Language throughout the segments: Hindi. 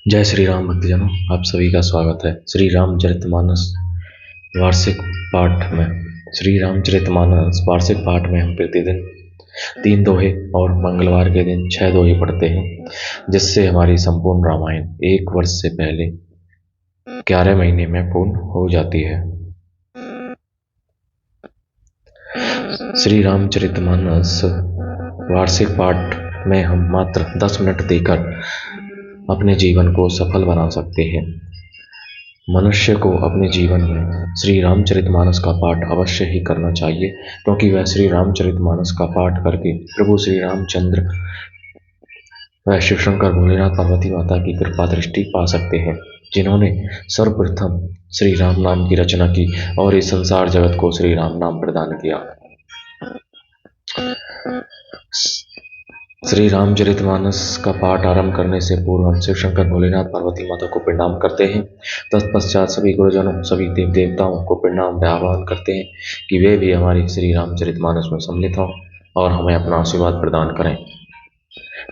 जय श्री राम भक्तजनों, आप सभी का स्वागत है श्री रामचरितमानस वार्षिक पाठ में। श्री रामचरितमानस वार्षिक पाठ में हम प्रतिदिन 3 दोहे और मंगलवार के दिन 6 दोहे पढ़ते हैं, जिससे हमारी संपूर्ण रामायण 1 वर्ष से पहले 11 महीने में पूर्ण हो जाती है। श्री रामचरितमानस वार्षिक पाठ में हम मात्र 10 मिनट देकर अपने जीवन को सफल बना सकते हैं। मनुष्य को अपने जीवन में श्री रामचरितमानस का पाठ अवश्य ही करना चाहिए, क्योंकि वह श्री रामचरितमानस का पाठ करके प्रभु श्री रामचंद्र व शिव शंकर भोलेनाथ पार्वती माता की कृपा दृष्टि पा सकते हैं, जिन्होंने सर्वप्रथम श्री राम नाम की रचना की और इस संसार जगत को श्री राम नाम प्रदान किया। श्री रामचरितमानस का पाठ आरंभ करने से पूर्व हम शिव शंकर भोलेनाथ पार्वती माता को प्रणाम करते हैं। तत्पश्चात सभी गुरुजनों, सभी देव देवताओं को प्रणाम व आह्वान करते हैं कि वे भी हमारी श्री रामचरितमानस में सम्मिलित हों और हमें अपना आशीर्वाद प्रदान करें।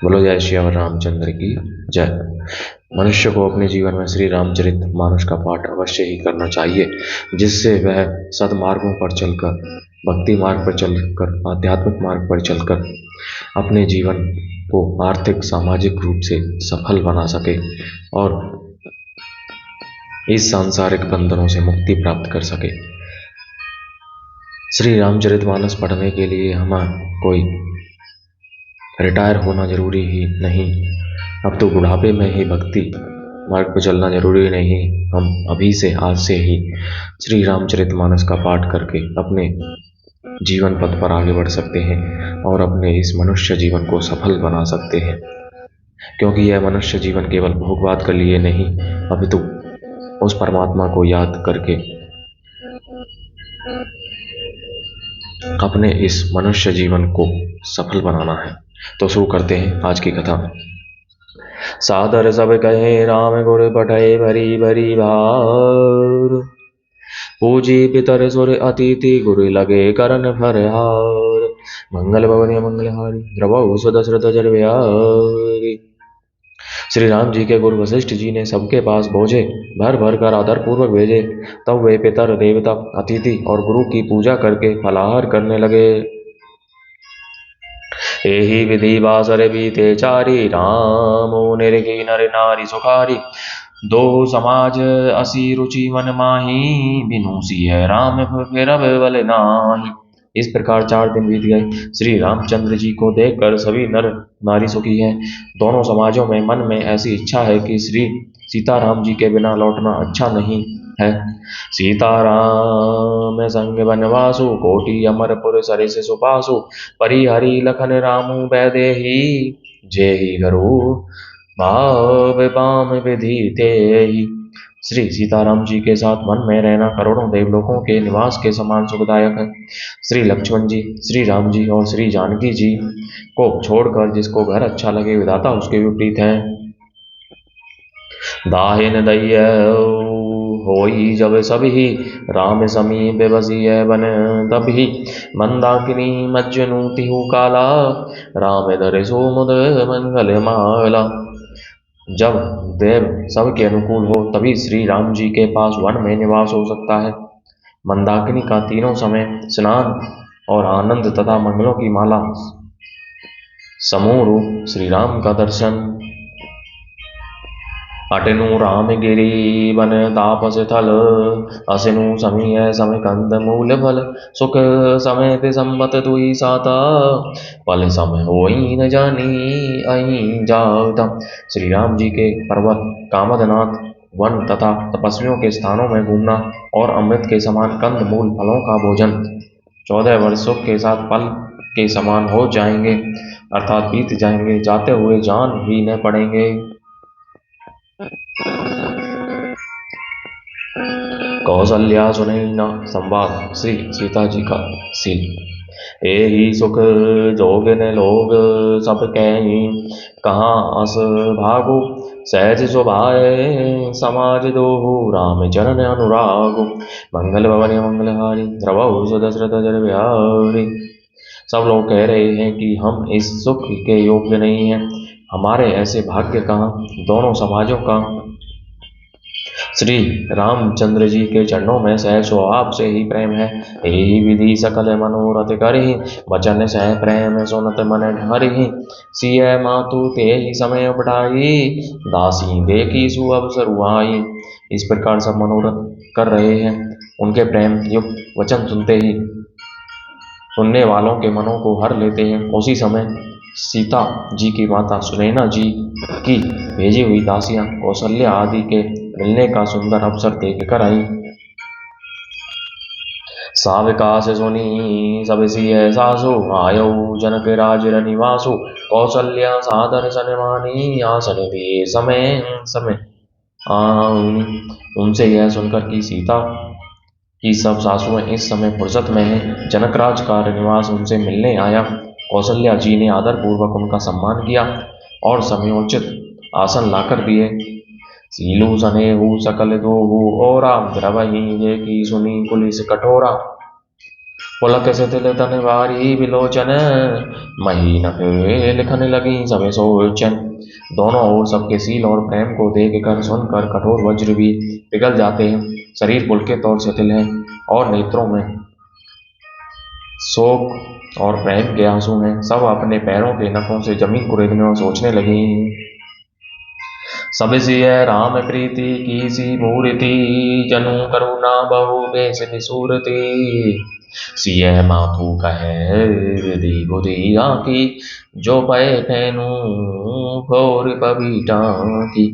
बोलो जय श्री रामचंद्र की जय। मनुष्य को अपने जीवन में श्री रामचरितमानस का पाठ अवश्य ही करना चाहिए, जिससे वह सदमार्गों पर चलकर, भक्ति मार्ग पर चलकर, आध्यात्मिक मार्ग पर चलकर अपने जीवन को आर्थिक सामाजिक रूप से सफल बना सके और इस सांसारिक बंधनों से मुक्ति प्राप्त कर सके। श्री रामचरितमानस पढ़ने के लिए हमें कोई रिटायर होना जरूरी ही नहीं। अब तो बुढ़ापे में ही भक्ति मार्ग पर चलना जरूरी नहीं। हम अभी से, आज से ही श्री रामचरितमानस का पाठ करके अपने जीवन पथ पर आगे बढ़ सकते हैं और अपने इस मनुष्य जीवन को सफल बना सकते हैं, क्योंकि यह मनुष्य जीवन केवल भोगवाद के लिए नहीं, अपितु उस परमात्मा को याद करके अपने इस मनुष्य जीवन को सफल बनाना है। तो शुरू करते हैं आज की कथा। सादर सब कहे राम गुर पठे भरी भरी भार, पूजी पितर सुर अतिथि गुरु लगे करन फरहार। मंगल भवन मंगलहारी द्रवहु सुदशरथ जर बिहारी। श्री राम जी के गुरु वशिष्ठ जी ने सबके पास बोझे भर भर कर आदर पूर्वक भेजे। तब वे पितर, देवता, अतिथि और गुरु की पूजा करके फलाहार करने लगे। एहि विधि बासर बीते चारी, रामो निरखी नर नारी सुखारी। दो समाज असी रुचि मन माही, बिनु सिय राम फिरब बल नाही। इस प्रकार 4 दिन बीत गए। श्री रामचंद्र जी को देखकर सभी नर नारी सुखी हैं। दोनों समाजों में मन में ऐसी इच्छा है कि श्री सीताराम जी के बिना लौटना अच्छा नहीं है। सीताराम संग बनवासु, कोटि अमरपुर सरिस सुपासु। परिहरि लखन रामु बैदेही, जेहि गरुड़ भाव बाम विधि तेहि। श्री सीताराम जी के साथ वन में रहना करोड़ों देवलोकों के निवास के समान सुखदायक है। श्री लक्ष्मण जी, श्री राम जी और श्री जानकी जी को छोड़कर जिसको घर अच्छा लगे, विधाता उसके विपरीत है। दाहिन दैय होई जब सभी, राम समीप बसिय बन तभी। मंदाकिनी मज्जनु तिहु काला, राम धरि सुमुद मंगल माला। जब देव सबके अनुकूल हो तभी श्री राम जी के पास वन में निवास हो सकता है। मंदाकिनी का तीनों समय स्नान और आनंद तथा मंगलों की माला समूह रूप श्री राम का दर्शन। अटनु राम गिरी वन तापस थल, असिनु समीय समय कंद मूल फल। सुख समेत संबत दुई साता, पल समय होई न जानी अहि जाता। श्री राम जी के पर्वत, कामदनाथ, वन तथा तपस्वियों के स्थानों में घूमना और अमृत के समान कंद मूल फलों का भोजन 14 वर्ष सुख के साथ पल के समान हो जाएंगे, अर्थात बीत जाएंगे, जाते हुए जान ही न पड़ेंगे। कौशल्या सुनैना संवाद श्री सीता जी का सील। एहि सुख जोगिन लोग सब कहीं, कहाँ अस भागो सहज सुभाए। समाज दोहु राम चरण अनुरागो, मंगल भवन मंगलहारी द्रवहु सुदशरथ जर बिहारी। सब लोग कह रहे हैं कि हम इस सुख के योग्य नहीं हैं, हमारे ऐसे भाग्य कहाँ। दोनों समाजों का श्री रामचंद्र जी के चरणों में सहसो आपसे ही प्रेम है। यही विधि सकल मनोरथ करी, वचन सह प्रेम सुनत मन ढारी। सिय मातु ते ही समय बढ़ाई, दासी देखी सु अवसर आई। इस प्रकार सब मनोरथ कर रहे हैं। उनके प्रेम युक्त वचन सुनने वालों के मनों को हर लेते हैं। उसी समय सीता जी की माता सुनैना जी की भेजी हुई दासियां कौशल्या आदि के मिलने का सुंदर अवसर देखकर आई। साविका से सुनी सब सिय सासु, आयो जनक राज निवासु। कौशल्या सादर सन मानी, आसन दिए समय समय आऊनी। उनसे यह सुनकर कि सीता की सब सासुएं इस समय फुर्सत में हैं, जनकराज का निवास उनसे मिलने आया। कौशल्या जी ने आदरपूर्वक उनका सम्मान किया और समयोचित आसन लाकर दिए। सीलू सनेहु सकल दोहु ओरा, द्रवही ये की सुनी पुलिस कठोरा। पुलक से तिल तन वारी विलोचन, मही न लिखने लगी सबे सोचन। दोनों ओर सबके सील और प्रेम को देखकर सुनकर कठोर वज्र भी पिघल जाते हैं। शरीर पुलकित और शिथिल है और नेत्रों में शोक और प्रेम के आंसू हैं। सब अपने पैरों के नखों से जमीन कुरेदने और सोचने लगी। सब सिय राम प्रीति की सी मूर्ति, जनु करुणा बहु बेस निसूरति। सिय माथु कहे विधि बुद्धि आकी, जो पय फैनु घोर पबीटा की।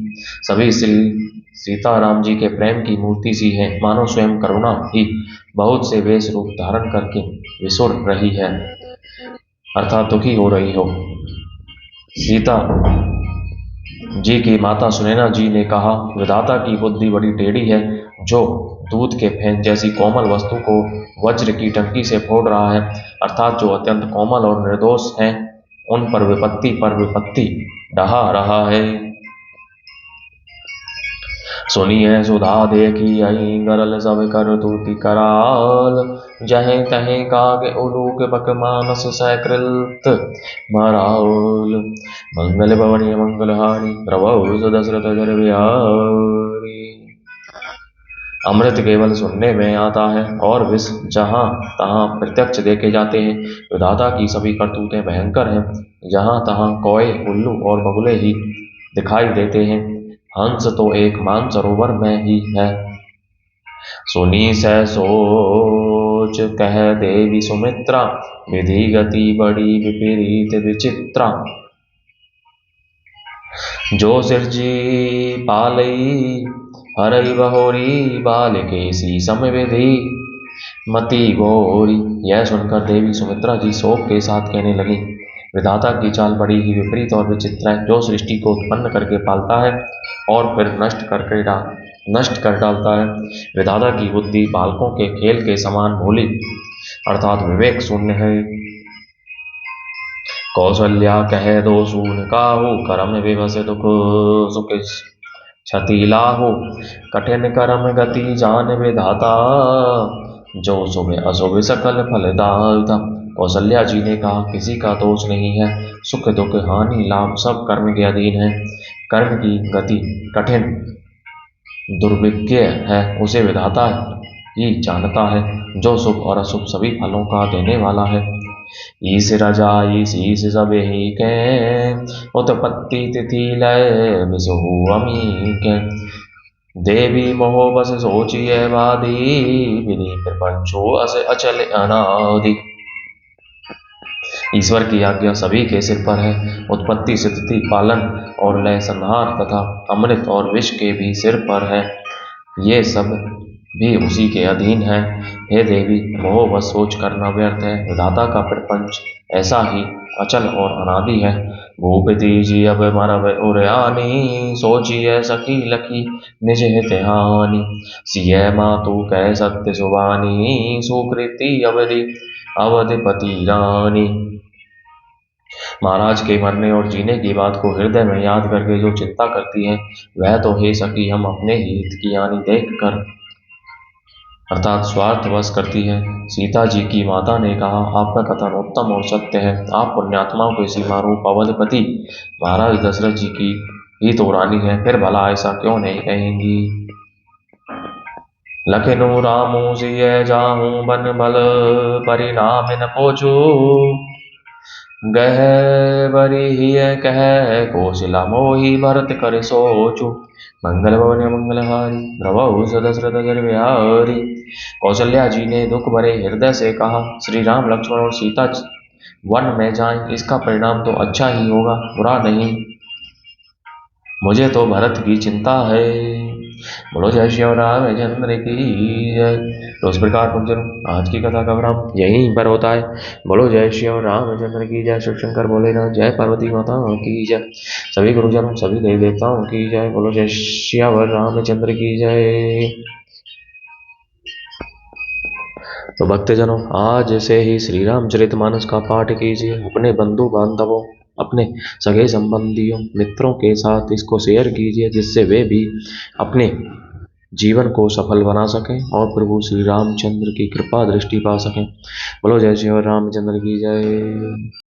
सभी श्री सीताराम जी के प्रेम की मूर्ति सी है, मानो स्वयं करुणा ही बहुत से वेश रूप धारण करके विसुर रही है, अर्थात दुखी हो रही हो। सीता जी की माता सुनैना जी ने कहा, विधाता की बुद्धि बड़ी टेढ़ी है, जो दूध के फेन जैसी कोमल वस्तु को वज्र की टंकी से फोड़ रहा है, अर्थात जो अत्यंत कोमल और निर्दोष हैं, उन पर विपत्ति ढहा रहा है। सुनिए सुधा देखी आई गरल सब कर तूति कराल, जहे तहे काग उलूक बक मानस सकृत मराल। मंगल भवनी मंगलहारी, प्रभु दशरथ जर बिहारी। अमृत केवल सुनने में आता है और विष जहाँ तहाँ प्रत्यक्ष देखे जाते हैं। विधाता की सभी करतूतें भयंकर हैं, जहाँ तहाँ कौए उल्लू और बगुले ही दिखाई देते हैं। हंस तो एक मानसरोवर में ही है। सुनी सै सोच कह देवी सुमित्रा, विधि गति बड़ी विपरीत विचित्रा। जो सिरजी पालई हरई बहोरी, बाल के सी समविधि मति गोरी। यह सुनकर देवी सुमित्रा जी शोक के साथ कहने लगी, विधाता की चाल बड़ी ही विपरीत और विचित्र है। जो सृष्टि को उत्पन्न करके पालता है और फिर नष्ट कर डालता है। विधाता की बुद्धि बालकों के खेल के समान भोली अर्थात विवेक शून्य है। कौशल्या कह दो सून काहू, कर्म विवश दुख सुख क्षति लाहू। कठिन कर्म गति जान विधाता, जो शुभ अशुभ सकल फलदाता। कौशल्या जी ने कहा, किसी का दोष नहीं है, सुख दुख हानि लाभ सब कर्म के अधीन है। कर्म की गति कठिन दुर्विज्ञ है, उसे विधाता ही जानता है, जो शुभ और अशुभ सभी फलों का देने वाला है। ईस रजाई शीस सब ही के, उत्पत्ति तिथि लय बिसहु अमी के। देवी मोह बस सोचिए वादी, विधि प्रपंचो अस अचल अनादि। ईश्वर की आज्ञा सभी के सिर पर है। उत्पत्ति स्थिति पालन और लय संहार तथा अमृत और विष के भी सिर पर है, ये सब भी उसी के अधीन है। हे देवी, मोह व सोच करना व्यर्थ है। विधाता का प्रपंच ऐसा ही अचल और अनादि है। भूपति जी अब मरब उरयानी, सोचिए सखी लखी निज हित हानि। सिय मातु कह सत्य सुबानी, सुकृति अवधिपति रानी। महाराज के मरने और जीने की बात को हृदय में याद करके जो चिंता करती है, वह तो हे सखी हम अपने ही हित की हानि देखकर अर्थात स्वार्थवश करती है। सीता जी की माता ने कहा, आपका कथन उत्तम और सत्य है। आप पुण्यात्माओं के सीमा रूप अवधपति महाराज दशरथ जी की ही तो रानी है, फिर भला ऐसा क्यों नहीं कहेंगी। लखनऊ रामू सिय जाहूं बन बल परिणाम न पोचू गह बरी हिय कह कौशला मोहि भरत कर सोचू मंगल भवन मंगलहारी प्रभु दशरथ जन बिहारी। कौशल्या जी ने दुख भरे हृदय से कहा, श्री राम लक्ष्मण और सीता वन में जाएं, इसका परिणाम तो अच्छा ही होगा, बुरा नहीं। मुझे तो भरत की चिंता है। बोलो जय श्री रामचंद्र की जय। तो इस प्रकार आज की कथा का विराम यहीं पर होता है। बोलो जय श्री रामचंद्र की जय। शिव शंकर भोलेनाथ जय, पार्वती माता की जय, सभी गुरुजनों सभी देवी देवताओं की जय। बोलो जय श्री रामचंद्र की जय। तो भक्तजनों, आज से ही श्री रामचरितमानस का पाठ कीजिए, अपने बंधु बांधवों, अपने सगे संबंधियों, मित्रों के साथ इसको शेयर कीजिए, जिससे वे भी अपने जीवन को सफल बना सकें और प्रभु श्री रामचंद्र की कृपा दृष्टि पा सकें। बोलो जय श्री रामचंद्र की जय।